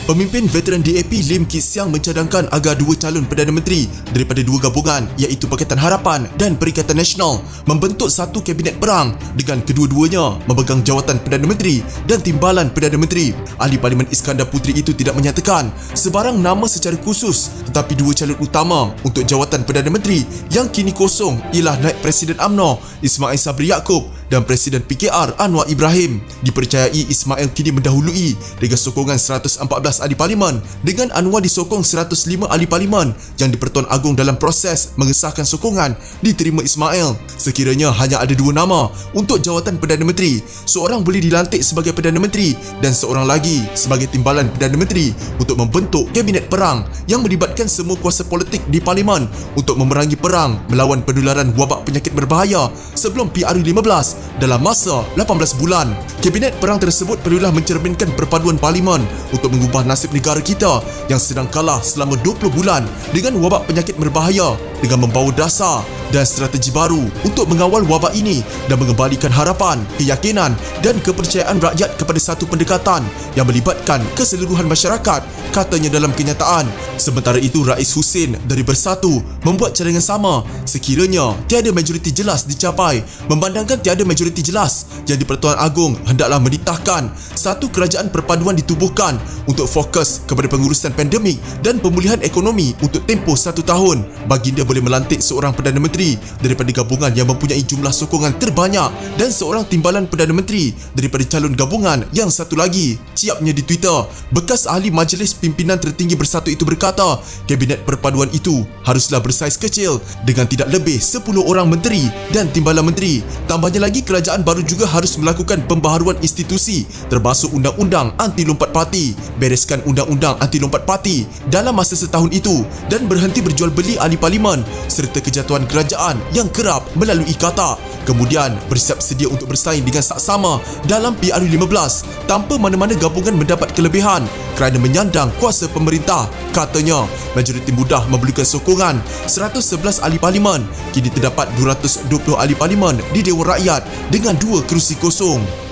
Pemimpin veteran DAP Lim Kit Siang mencadangkan agar dua calon Perdana Menteri daripada dua gabungan iaitu Pakatan Harapan dan Perikatan Nasional membentuk satu kabinet perang dengan kedua-duanya memegang jawatan Perdana Menteri dan Timbalan Perdana Menteri. Ahli Parlimen Iskandar Puteri itu tidak menyatakan sebarang nama secara khusus, tetapi dua calon utama untuk jawatan Perdana Menteri yang kini kosong ialah Naib Presiden UMNO Ismail Sabri Yaakob dan Presiden PKR Anwar Ibrahim. Dipercayai Ismail kini mendahului dengan sokongan 114 ahli parlimen dengan Anwar disokong 105 ahli parlimen yang di-Pertuan Agong dalam proses mengesahkan sokongan diterima Ismail. Sekiranya hanya ada dua nama untuk jawatan Perdana Menteri, seorang boleh dilantik sebagai Perdana Menteri dan seorang lagi sebagai Timbalan Perdana Menteri untuk membentuk kabinet perang yang melibatkan semua kuasa politik di parlimen untuk memerangi perang melawan penularan wabak penyakit berbahaya sebelum PRU15 dalam masa 18 bulan. Kabinet perang tersebut perlulah mencerminkan perpaduan parlimen untuk mengubah nasib negara kita yang sedang kalah selama 20 bulan dengan wabak penyakit berbahaya dengan membawa dasar dan strategi baru untuk mengawal wabak ini dan mengembalikan harapan, keyakinan dan kepercayaan rakyat kepada satu pendekatan yang melibatkan keseluruhan masyarakat, katanya dalam kenyataan. Sementara itu, Rais Hussein dari Bersatu membuat cadangan sama sekiranya tiada majoriti jelas dicapai. Memandangkan tiada majoriti jelas, yang di-Pertuan Agong hendaklah menitahkan satu kerajaan perpaduan ditubuhkan untuk fokus kepada pengurusan pandemik dan pemulihan ekonomi untuk tempoh 1 tahun. Baginda boleh melantik seorang Perdana Menteri daripada gabungan yang mempunyai jumlah sokongan terbanyak dan seorang Timbalan Perdana Menteri daripada calon gabungan yang satu lagi. Ciapnya di Twitter, bekas ahli Majlis Pimpinan Tertinggi Bersatu itu berkata, kabinet perpaduan itu haruslah bersaiz kecil dengan tidak lebih 10 orang menteri dan timbalan menteri. Tambahnya lagi, kerajaan baru juga harus melakukan pembaharuan institusi termasuk undang-undang anti lompat parti, bereskan undang-undang anti lompat parti dalam masa setahun itu dan berhenti berjual beli ahli parlimen serta kejatuhan kerajaan yang kerap melalui kata. Kemudian bersiap sedia untuk bersaing dengan saksama dalam PRU15 tanpa mana-mana gabungan mendapat kelebihan kerana menyandang kuasa pemerintah. Katanya, majoriti mudah memerlukan sokongan 111 ahli parlimen. Kini terdapat 220 ahli parlimen di Dewan Rakyat dengan 2 kerusi kosong.